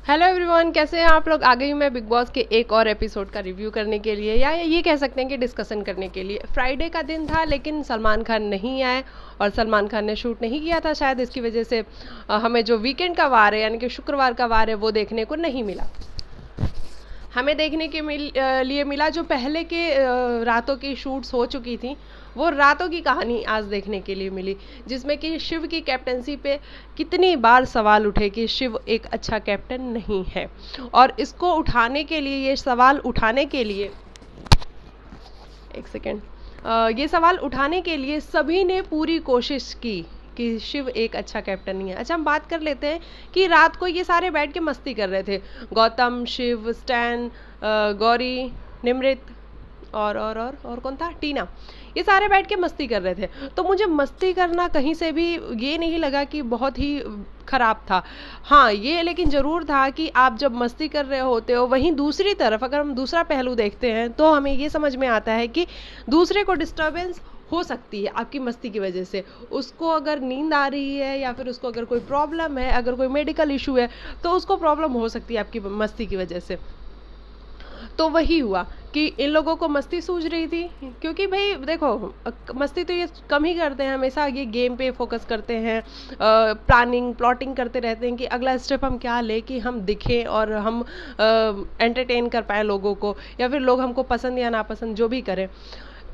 Hello everyone, कैसे हैं आप लोग। आ गई मैं बिग बॉस के एक और एपिसोड का रिव्यू करने के लिए, या ये कह सकते हैं कि डिस्कशन करने के लिए। फ्राइडे का दिन था लेकिन सलमान खान नहीं आए और सलमान खान ने शूट नहीं किया था, शायद इसकी वजह से हमें जो वीकेंड का वार है यानी कि शुक्रवार का वार है वो देखने को नहीं मिला। हमें देखने के लिए मिला जो पहले के रातों की शूट्स हो चुकी थी, वो रातों की कहानी आज देखने के लिए मिली, जिसमें कि शिव की कैप्टनसी पे कितनी बार सवाल उठे कि शिव एक अच्छा कैप्टन नहीं है। और इसको उठाने के लिए, ये सवाल उठाने के लिए, एक सेकेंड, ये सवाल उठाने के लिए सभी ने पूरी कोशिश की कि शिव एक अच्छा कैप्टन नहीं है। अच्छा, हम बात कर लेते हैं कि रात को ये सारे बैठ के मस्ती कर रहे थे। गौतम, शिव, स्टैन, गौरी, निमृत और कौन था, टीना। ये सारे बैठ के मस्ती कर रहे थे। तो मुझे मस्ती करना कहीं से भी ये नहीं लगा कि बहुत ही खराब था। हाँ, ये लेकिन ज़रूर था कि आप जब मस्ती कर रहे होते हो, वहीं दूसरी तरफ अगर हम दूसरा पहलू देखते हैं तो हमें ये समझ में आता है कि दूसरे को डिस्टर्बेंस हो सकती है आपकी मस्ती की वजह से। उसको अगर नींद आ रही है या फिर उसको अगर कोई प्रॉब्लम है, अगर कोई मेडिकल इशू है, तो उसको प्रॉब्लम हो सकती है आपकी मस्ती की वजह से। तो वही हुआ कि इन लोगों को मस्ती सूझ रही थी, क्योंकि भाई देखो, मस्ती तो ये कम ही करते हैं, हमेशा ये गेम पे फोकस करते हैं, प्लानिंग प्लॉटिंग करते रहते हैं कि अगला स्टेप हम क्या ले कि हम दिखें और हम एंटरटेन कर पाए लोगों को, या फिर लोग हमको पसंद या नापसंद जो भी करें।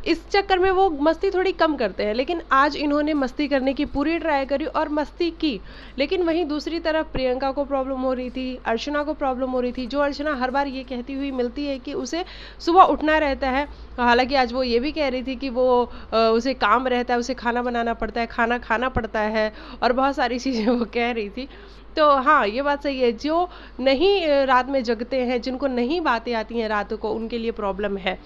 इस चक्कर में वो मस्ती थोड़ी कम करते हैं। लेकिन आज इन्होंने मस्ती करने की पूरी ट्राई करी और मस्ती की, लेकिन वहीं दूसरी तरफ प्रियंका को प्रॉब्लम हो रही थी, अर्चना को प्रॉब्लम हो रही थी। जो अर्चना हर बार ये कहती हुई मिलती है कि उसे सुबह उठना रहता है, हालांकि आज वो ये भी कह रही थी कि वो उसे काम रहता है, उसे खाना बनाना पड़ता है, खाना खाना पड़ता है और बहुत सारी चीज़ें वो कह रही थी। तो हाँ, ये बात सही है, जो नहीं रात में जगते हैं, जिनको नहीं बातें आती हैं रात को, उनके लिए प्रॉब्लम है।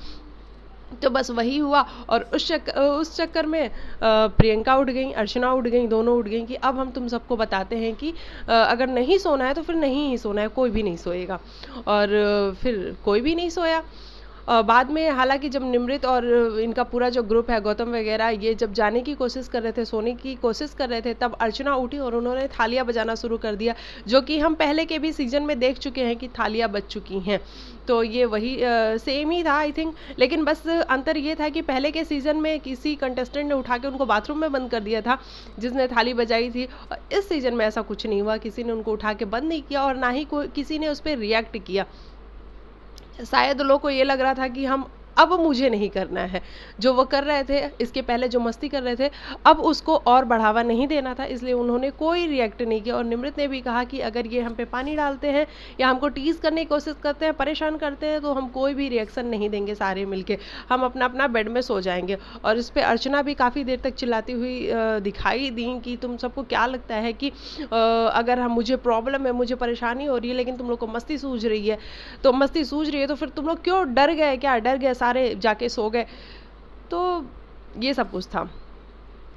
तो बस वही हुआ और उस चक्कर में प्रियंका उठ गई, अर्चना उठ गई, दोनों उठ गई कि अब हम तुम सबको बताते हैं कि अगर नहीं सोना है तो फिर नहीं ही सोना है, कोई भी नहीं सोएगा। और फिर कोई भी नहीं सोया। बाद में हालांकि जब निमृत और इनका पूरा जो ग्रुप है, गौतम वगैरह, ये जब जाने की कोशिश कर रहे थे, सोने की कोशिश कर रहे थे, तब अर्चना उठी और उन्होंने थालियां बजाना शुरू कर दिया, जो कि हम पहले के भी सीजन में देख चुके हैं कि थालियां बज चुकी हैं। तो ये वही सेम ही था आई थिंक, लेकिन बस अंतर ये था कि पहले के सीजन में किसी कंटेस्टेंट ने उठा के उनको बाथरूम में बंद कर दिया था जिसने थाली बजाई थी, और इस सीजन में ऐसा कुछ नहीं हुआ, किसी ने उनको उठा के बंद नहीं किया और ना ही कोई किसी ने उस पर रिएक्ट किया। शायद लोगों को ये लग रहा था कि हम अब मुझे नहीं करना है, जो वो कर रहे थे इसके पहले जो मस्ती कर रहे थे, अब उसको और बढ़ावा नहीं देना था, इसलिए उन्होंने कोई रिएक्ट नहीं किया। और निमृत ने भी कहा कि अगर ये हम पे पानी डालते हैं या हमको टीज करने की कोशिश करते हैं, परेशान करते हैं, तो हम कोई भी रिएक्शन नहीं देंगे, सारे मिलके हम अपना अपना बेड में सो जाएंगे। और इस पर अर्चना भी काफ़ी देर तक चिल्लाती हुई दिखाई दी कि तुम सबको क्या लगता है कि अगर हम, मुझे प्रॉब्लम है, मुझे परेशानी हो रही है, लेकिन तुम लोग को मस्ती सूझ रही है, तो मस्ती सूझ रही है तो फिर तुम लोग क्यों डर गए, क्या डर गए, सारे जाके सो गए। तो ये सब कुछ था।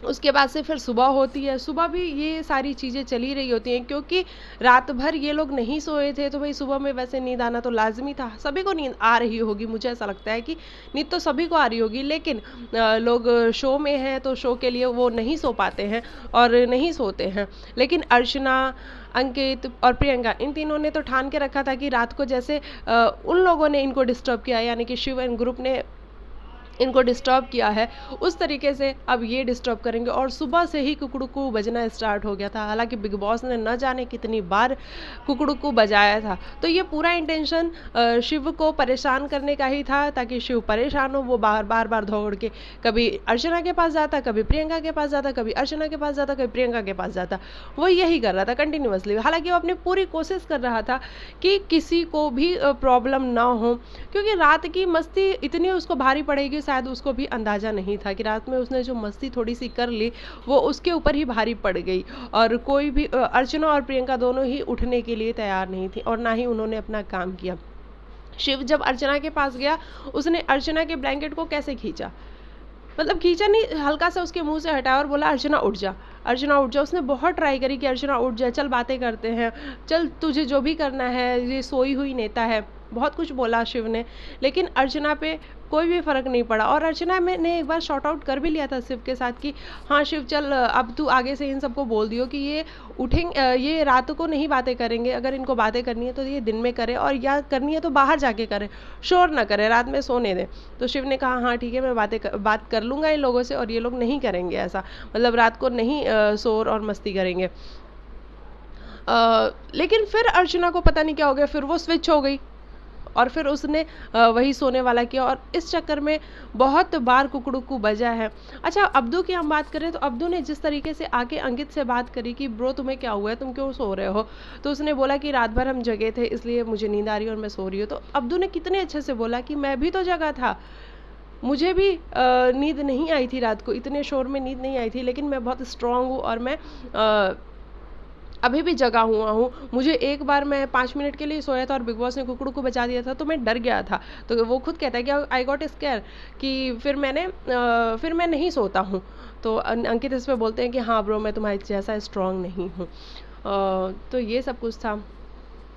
उसके बाद से फिर सुबह होती है, सुबह भी ये सारी चीज़ें चली रही होती हैं, क्योंकि रात भर ये लोग नहीं सोए थे, तो भाई सुबह में वैसे नींद आना तो लाजमी था। सभी को नींद आ रही होगी, मुझे ऐसा लगता है कि नींद तो सभी को आ रही होगी, लेकिन लोग शो में हैं तो शो के लिए वो नहीं सो पाते हैं और नहीं सोते हैं। लेकिन अर्चना, अंकित और प्रियंका, इन तीनों ने तो ठान के रखा था कि रात को जैसे उन लोगों ने इनको डिस्टर्ब किया, यानी कि शिव एंड ग्रुप ने इनको डिस्टर्ब किया है, उस तरीके से अब ये डिस्टर्ब करेंगे। और सुबह से ही कुकड़ुकू बजना स्टार्ट हो गया था, हालांकि बिग बॉस ने न जाने कितनी बार कुकड़ुकू बजाया था। तो ये पूरा इंटेंशन शिव को परेशान करने का ही था, ताकि शिव परेशान हो। वो बार बार दौड़ के कभी अर्चना के पास जाता, कभी प्रियंका के पास जाता, कभी अर्चना के पास जाता, कभी प्रियंका के पास जाता। वो यही कर रहा था कंटिन्यूअसली, हालांकि वो अपनी पूरी कोशिश कर रहा था कि किसी को भी प्रॉब्लम ना हो, क्योंकि रात की मस्ती इतनी उसको भारी पड़ेगी, शायद उसको भी अंदाजा नहीं था कि रात में उसने जो मस्ती थोड़ी सी कर ली वो उसके ऊपर ही भारी पड़ गई। और कोई भी, अर्चना और प्रियंका दोनों ही उठने के लिए तैयार नहीं थी और ना ही उन्होंने अपना काम किया। शिव जब अर्चना के पास गया, उसने अर्चना के ब्लैंकेट को कैसे खींचा, मतलब खींचा नहीं, हल्का सा उसके मुंह से हटाया और बोला अर्चना उठ जा, अर्चना उठ जा। उसने बहुत ट्राई करी कि अर्चना उठ जाए, चल बातें करते हैं, चल तुझे जो भी करना है, ये सोई हुई नेता है, बहुत कुछ बोला शिव ने, लेकिन अर्चना पे कोई भी फ़र्क नहीं पड़ा। और अर्चना ने एक बार शॉर्ट आउट कर भी लिया था शिव के साथ कि हाँ शिव चल, अब तू आगे से इन सबको बोल दियो कि ये ये रात को नहीं बातें करेंगे, अगर इनको बातें करनी है तो ये दिन में करे, और या करनी है तो बाहर जाके करे, शोर ना करे, रात में सोने दें। तो शिव ने कहा हाँ ठीक है, मैं बात कर लूँगा इन लोगों से, और ये लोग नहीं करेंगे ऐसा, मतलब रात को नहीं शोर और मस्ती करेंगे। लेकिन फिर अर्चना को पता नहीं क्या हो गया, फिर वो स्विच हो गई और फिर उसने वही सोने वाला किया, और इस चक्कर में बहुत बार कुकड़ुकू बजा है। अच्छा, अब्दू की हम बात करें तो अब्दू ने जिस तरीके से आके अंकित से बात करी कि ब्रो तुम्हें क्या हुआ है, तुम क्यों सो रहे हो, तो उसने बोला कि रात भर हम जगे थे इसलिए मुझे नींद आ रही है और मैं सो रही हूँ। तो अब्दू ने कितने अच्छे से बोला कि मैं भी तो जगा था, मुझे भी नींद नहीं आई थी रात को, इतने शोर में नींद नहीं आई थी, लेकिन मैं बहुत स्ट्रांग हूँ और मैं अभी भी जगा हुआ हूँ। मुझे एक बार मैं 5 मिनट के लिए सोया था और बिग बॉस ने कुकड़ू को बचा दिया था तो मैं डर गया था। तो वो खुद कहता है कि आई गॉट स्केयर, कि फिर मैं नहीं सोता हूँ। तो अंकित इस पे बोलते हैं कि हाँ ब्रो, मैं तुम्हारे जैसा स्ट्रांग नहीं हूँ। तो ये सब कुछ था।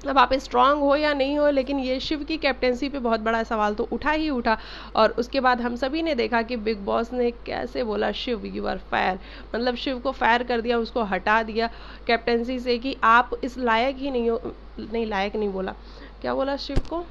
अब आप स्ट्रांग हो या नहीं हो, लेकिन ये शिव की कैप्टेंसी पे बहुत बड़ा सवाल तो उठा ही उठा। और उसके बाद हम सभी ने देखा कि बिग बॉस ने कैसे बोला शिव यू आर फायर, मतलब शिव को फायर कर दिया, उसको हटा दिया कैप्टेंसी से कि आप इस लायक ही नहीं हो। नहीं, लायक नहीं बोला, क्या बोला शिव को,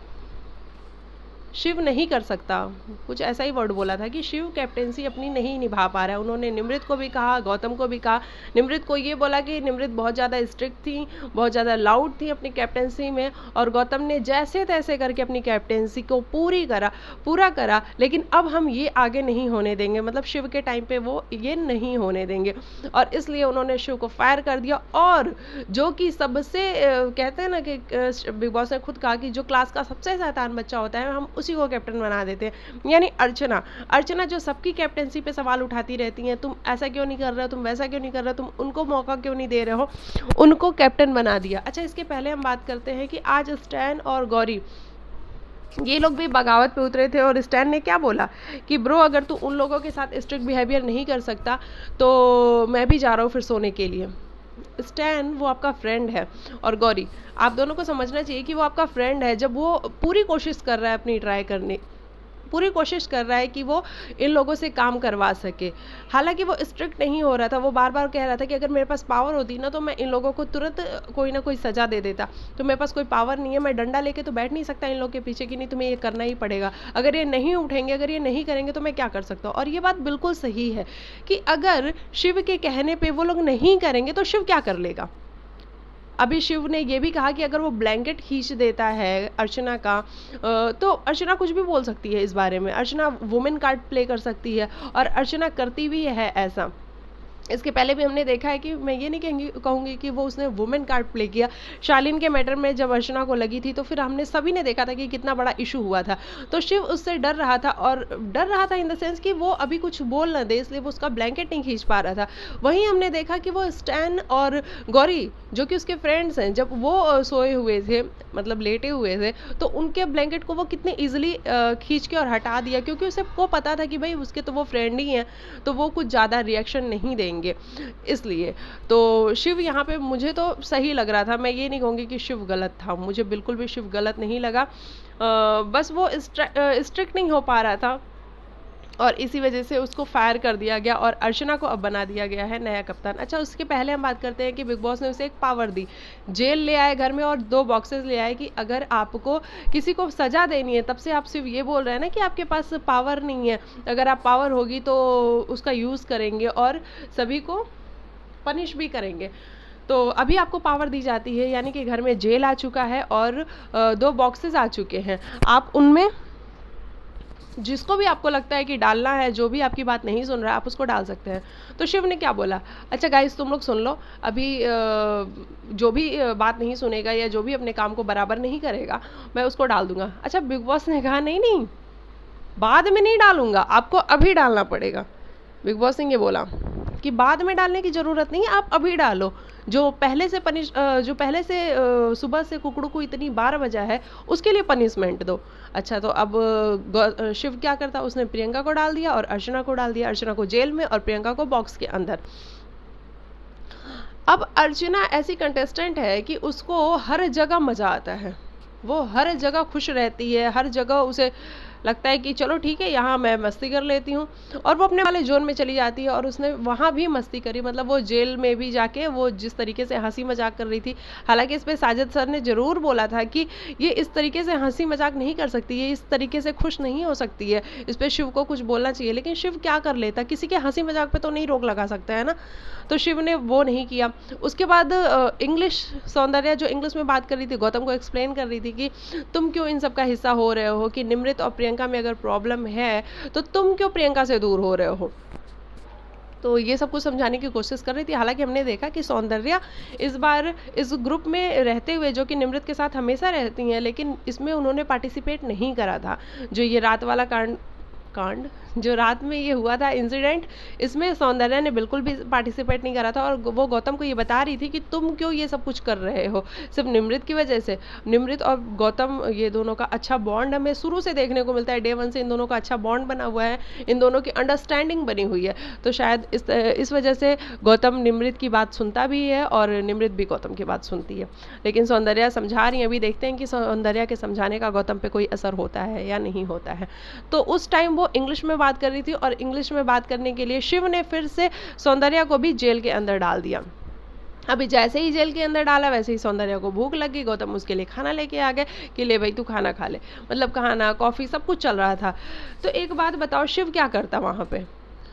शिव नहीं कर सकता, कुछ ऐसा ही वर्ड बोला था कि शिव कैप्टेंसी अपनी नहीं निभा पा रहा है। उन्होंने निमृत को भी कहा, गौतम को भी कहा। निमृत को ये बोला कि निमृत बहुत ज़्यादा स्ट्रिक्ट थी, बहुत ज़्यादा लाउड थी अपनी कैप्टेंसी में, और गौतम ने जैसे तैसे करके अपनी कैप्टेंसी को पूरा करा, लेकिन अब हम ये आगे नहीं होने देंगे, मतलब शिव के टाइम पे वो ये नहीं होने देंगे, और इसलिए उन्होंने शिव को फायर कर दिया। और जो कि सबसे कहते हैं ना कि बिग बॉस ने खुद कहा कि जो क्लास का सबसे शैतान बच्चा होता है हम उसी को कैप्टन बना देते हैं, यानी अर्चना जो सबकी कैप्टेंसी पे सवाल उठाती रहती हैं, तुम ऐसा क्यों नहीं कर रहे हो, तुम वैसा क्यों नहीं कर रहे हो, तुम उनको मौका क्यों नहीं दे रहे हो, उनको कैप्टन बना दिया। अच्छा, इसके पहले हम बात करते हैं कि आज स्टैन और गौरी ये लोग भी बगावत पे उतरे थे, और स्टैन ने क्या बोला कि ब्रो अगर तू उन लोगों के साथ स्ट्रिक्ट बिहेवियर नहीं कर सकता तो मैं भी जा रहा हूँ फिर सोने के लिए। स्टैन वो आपका फ्रेंड है, और गौरी आप दोनों को समझना चाहिए कि वो आपका फ्रेंड है। जब वो पूरी कोशिश कर रहा है अपनी पूरी कोशिश कर रहा है कि वो इन लोगों से काम करवा सके, हालांकि वो स्ट्रिक्ट नहीं हो रहा था, वो बार बार कह रहा था कि अगर मेरे पास पावर होती ना तो मैं इन लोगों को तुरंत कोई ना कोई सजा दे देता, तो मेरे पास कोई पावर नहीं है, मैं डंडा लेके तो बैठ नहीं सकता इन लोग के पीछे कि नहीं तुम्हें ये करना ही पड़ेगा, अगर ये नहीं उठेंगे, अगर ये नहीं करेंगे तो मैं क्या कर सकता हूँ। और ये बात बिल्कुल सही है कि अगर शिव के कहने पर वो लोग नहीं करेंगे तो शिव क्या कर लेगा। अभी शिव ने ये भी कहा कि अगर वो ब्लैंकेट खींच देता है अर्चना का तो अर्चना कुछ भी बोल सकती है इस बारे में, अर्चना वुमेन कार्ड प्ले कर सकती है, और अर्चना करती भी है ऐसा। इसके पहले भी हमने देखा है कि मैं ये नहीं कहूँगी कि वो उसने वुमेन कार्ड प्ले किया। शालीन के मैटर में जब अर्चना को लगी थी तो फिर हमने सभी ने देखा था कि कितना बड़ा इशू हुआ था, तो शिव उससे डर रहा था, और डर रहा था इन द सेंस कि वो अभी कुछ बोल न दे, इसलिए वो उसका ब्लैंकेट नहीं खींच पा रहा था। वहीं हमने देखा कि वो स्टैन और गौरी जो कि उसके फ्रेंड्स हैं, जब वो सोए हुए थे, मतलब लेटे हुए थे, तो उनके ब्लैंकेट को वो कितने ईजिली खींच के और हटा दिया, क्योंकि उसे को पता था कि भाई उसके तो वो फ्रेंड ही हैं, तो वो कुछ ज़्यादा रिएक्शन नहीं देंगे, इसलिए। तो शिव यहाँ पे मुझे तो सही लग रहा था, मैं ये नहीं कहूँगी कि शिव गलत था, मुझे बिल्कुल भी शिव गलत नहीं लगा, बस वो स्ट्रिक्ट नहीं हो पा रहा था और इसी वजह से उसको फायर कर दिया गया, और अर्चना को अब बना दिया गया है नया कप्तान। अच्छा, उसके पहले हम बात करते हैं कि बिग बॉस ने उसे एक पावर दी, जेल ले आए घर में और 2 बॉक्सेस ले आए कि अगर आपको किसी को सजा देनी है, तब से आप सिर्फ ये बोल रहे हैं ना कि आपके पास पावर नहीं है, अगर आप पावर होगी तो उसका यूज़ करेंगे और सभी को पनिश भी करेंगे। तो अभी आपको पावर दी जाती है, यानी कि घर में जेल आ चुका है और 2 बॉक्सेस आ चुके हैं, आप उनमें जिसको भी आपको लगता है कि डालना है, जो भी आपकी बात नहीं सुन रहा है आप उसको डाल सकते हैं। तो शिव ने क्या बोला, अच्छा गाइस तुम लोग सुन लो, अभी जो भी बात नहीं सुनेगा या जो भी अपने काम को बराबर नहीं करेगा मैं उसको डाल दूंगा। अच्छा, बिग बॉस ने कहा नहीं नहीं, बाद में नहीं डालूंगा, आपको अभी डालना पड़ेगा। बिग बॉस ने ये बोला कि बाद में डालने की ज़रूरत नहीं है, आप अभी डालो। जो पहले से सुबह से कुकड़ू को इतनी बार बजा है उसके लिए पनिशमेंट दो। अच्छा, तो अब शिव क्या करता, उसने प्रियंका को डाल दिया और अर्चना को डाल दिया, अर्चना को जेल में और प्रियंका को बॉक्स के अंदर। अब अर्चना ऐसी कंटेस्टेंट है कि उसको हर जगह मज़ा आता है, वो हर जगह खुश रहती है, हर जगह उसे लगता है कि चलो ठीक है यहाँ मैं मस्ती कर लेती हूँ, और वो अपने वाले जोन में चली जाती है और उसने वहाँ भी मस्ती करी। मतलब वो जेल में भी जाके वो जिस तरीके से हंसी मजाक कर रही थी, हालांकि इस पे साजिद सर ने ज़रूर बोला था कि ये इस तरीके से हंसी मजाक नहीं कर सकती, ये इस तरीके से खुश नहीं हो सकती है, इस पर शिव को कुछ बोलना चाहिए। लेकिन शिव क्या कर लेता, किसी के हंसी मजाक पे तो नहीं रोक लगा सकता है ना, तो शिव ने वो नहीं किया। उसके बाद इंग्लिश सौंदर्या जो इंग्लिश में बात कर रही थी, गौतम को एक्सप्लेन कर रही थी कि तुम क्यों इन सब का हिस्सा हो रहे हो, कि निमृत और प्रियंका में अगर प्रॉब्लम है तो तुम क्यों प्रियंका से दूर हो रहे हो। तो ये सब कुछ समझाने की कोशिश कर रही थी। हालांकि हमने देखा कि सौंदर्या इस बार इस ग्रुप में रहते हुए, जो कि निमृत के साथ हमेशा रहती हैं, लेकिन इसमें उन्होंने पार्टिसिपेट नहीं करा था। जो ये रात वाला कांड जो रात में ये हुआ था इंसिडेंट, इसमें सौंदर्या ने बिल्कुल भी पार्टिसिपेट नहीं करा था, और वो गौतम को ये बता रही थी कि तुम क्यों ये सब कुछ कर रहे हो, सिर्फ निमृत की वजह से। निमृत और गौतम ये दोनों का अच्छा बॉन्ड हमें शुरू से देखने को मिलता है, डे 1 से इन दोनों का अच्छा बॉन्ड बना हुआ है, इन दोनों की अंडरस्टैंडिंग बनी हुई है। तो शायद इस वजह से गौतम निमृत की बात सुनता भी है और निमृत भी गौतम की बात सुनती है। लेकिन सौंदर्या समझा रही है, अभी देखते हैं कि सौंदर्या के समझाने का गौतम पे कोई असर होता है या नहीं होता है। तो उस टाइम वो इंग्लिश में बात कर रही थी, और इंग्लिश में बात करने के लिए शिव ने फिर से सौंदर्या को भी जेल के अंदर डाल दिया। अभी जैसे ही जेल के अंदर डाला, वैसे ही सौंदर्या को भूख लगी, गौतम उसके लिए खाना लेके आ गए कि ले भाई तू खाना खा ले। मतलब खाना कॉफी सब कुछ चल रहा था। तो एक बात बताओ, शिव क्या करता वहां पे।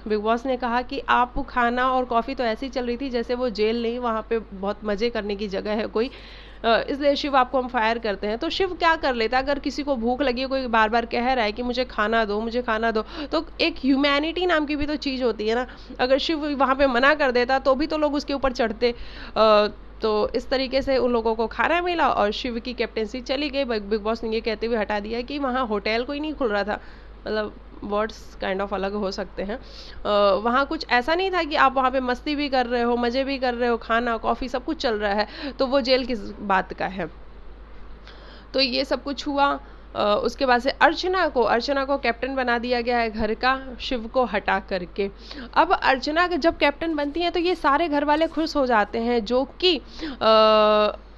बिग बॉस ने कहा कि आप खाना और कॉफ़ी तो ऐसी चल रही थी जैसे वो जेल नहीं, वहाँ पे बहुत मज़े करने की जगह है कोई, इसलिए शिव आपको हम फायर करते हैं। तो शिव क्या कर लेता, अगर किसी को भूख लगी है, कोई बार बार कह रहा है कि मुझे खाना दो मुझे खाना दो, तो एक ह्यूमैनिटी नाम की भी तो चीज़ होती है ना। अगर शिव वहाँ पे मना कर देता तो भी तो लोग उसके ऊपर चढ़ते। तो इस तरीके से उन लोगों को खाना मिला और शिव की कैप्टेंसी चली गई। बिग बॉस ने ये कहते हुए हटा दिया कि वहाँ होटल कोई नहीं खुल रहा था। मतलब वर्ड्स काइंड ऑफ अलग हो सकते हैं। वहाँ कुछ ऐसा नहीं था कि आप वहाँ पे मस्ती भी कर रहे हो, मज़े भी कर रहे हो, खाना कॉफ़ी सब कुछ चल रहा है, तो वो जेल किस बात का है। तो ये सब कुछ हुआ। उसके बाद से अर्चना को कैप्टन बना दिया गया है घर का, शिव को हटा करके। अब अर्चना जब कैप्टन बनती है तो ये सारे घर वाले खुश हो जाते हैं, जो कि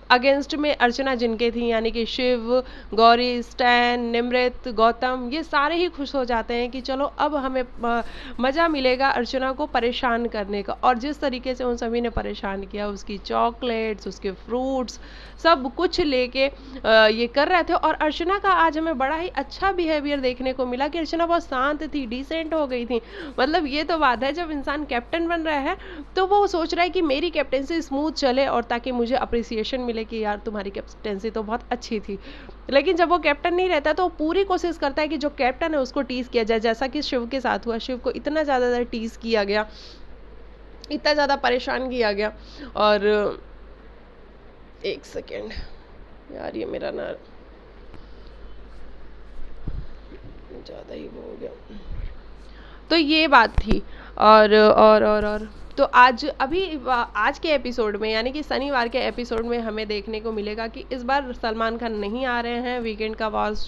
अगेंस्ट में अर्चना जिनके थी, यानी कि शिव, गौरी, स्टैन, निमृत, गौतम, ये सारे ही खुश हो जाते हैं कि चलो अब हमें मज़ा मिलेगा अर्चना को परेशान करने का। और जिस तरीके से उन सभी ने परेशान किया, उसकी चॉकलेट्स, उसके फ्रूट्स, सब कुछ लेके ये कर रहे थे। और अर्चना का आज हमें बड़ा ही अच्छा बिहेवियर देखने को मिला कि अर्चना बहुत शांत थी, डिसेंट हो गई थी। मतलब ये तो बात है, जब इंसान कैप्टन बन रहा है तो वो सोच रहा है कि मेरी कैप्टनसी स्मूथ चले, और ताकि मुझे अप्रिसिएशन मिले कि यार तुम्हारी कैप्टनसी तो बहुत अच्छी थी। लेकिन जब वो कैप्टन नहीं रहता तो वो पूरी कोशिश करता है कि जो कैप्टन है उसको टीज किया जाए, जैसा कि शिव के साथ हुआ। शिव को इतना ज़्यादा टीज किया गया, इतना ज़्यादा परेशान किया गया। और एक सेकेंड यार, ये मेरा ना ज़्यादा ही वो हो गया। तो ये बात थी। और तो आज के एपिसोड में, यानी कि शनिवार के एपिसोड में हमें देखने को मिलेगा कि इस बार सलमान खान नहीं आ रहे हैं। वीकेंड का वॉच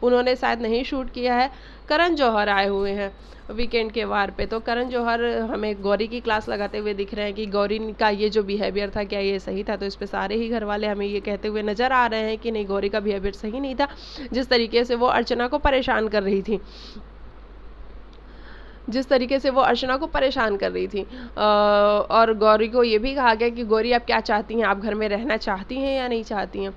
उन्होंने शायद नहीं शूट किया है। करण जौहर आए हुए हैं वीकेंड के वार पे। तो करण जौहर हमें गौरी की क्लास लगाते हुए दिख रहे हैं कि गौरी का ये जो बिहेवियर था, क्या ये सही था। तो इस पे सारे ही घर वाले हमें ये कहते हुए नज़र आ रहे हैं कि नहीं, गौरी का बिहेवियर सही नहीं था, जिस तरीके से वो अर्चना को परेशान कर रही थी, और गौरी को ये भी कहा गया कि गौरी आप क्या चाहती हैं, आप घर में रहना चाहती हैं या नहीं चाहती हैं।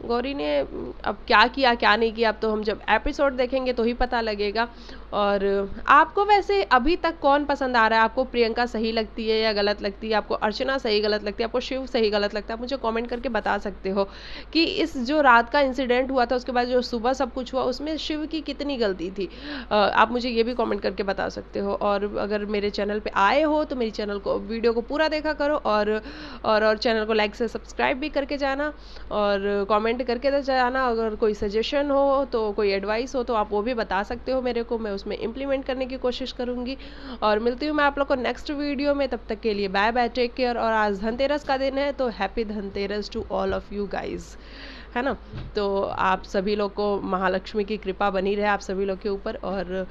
गौरी ने अब क्या किया क्या नहीं किया, अब तो हम जब एपिसोड देखेंगे तो ही पता लगेगा। और आपको वैसे अभी तक कौन पसंद आ रहा है? आपको प्रियंका सही लगती है या गलत लगती है? आपको अर्चना सही गलत लगती है? आपको शिव सही गलत लगता है? आप मुझे कमेंट करके बता सकते हो कि इस जो रात का इंसिडेंट हुआ था, उसके बाद जो सुबह सब कुछ हुआ, उसमें शिव की कितनी गलती थी। आप मुझे ये भी कमेंट करके बता सकते हो। और अगर मेरे चैनल पे आए हो तो मेरी चैनल को, वीडियो को पूरा देखा करो, और चैनल को लाइक से सब्सक्राइब भी करके जाना, और कमेंट करके तो जाना। अगर कोई सजेशन हो, तो कोई एडवाइस हो, तो आप वो भी बता सकते हो मेरे को, मैं उसमें इम्प्लीमेंट करने की कोशिश करूंगी। और मिलती हूँ मैं आप लोग को नेक्स्ट वीडियो में, तब तक के लिए बाय बाय, टेक केयर। और आज धनतेरस का दिन है, तो happy Dhanteras to all of you guys, है ना। तो आप सभी लोग को महालक्ष्मी की कृपा बनी रहे आप सभी लोग के ऊपर, और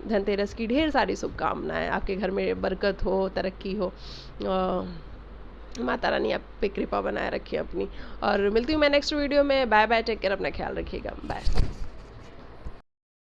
धनतेरस की ढेर सारी शुभकामनाएं। आपके घर में बरकत हो, तरक्की हो। माता रानी आप पे कृपा बनाए रखिए अपनी। और मिलती हूँ मैं नेक्स्ट वीडियो में। बाय बाय, टेक केयर, अपना ख्याल रखिएगा, बाय।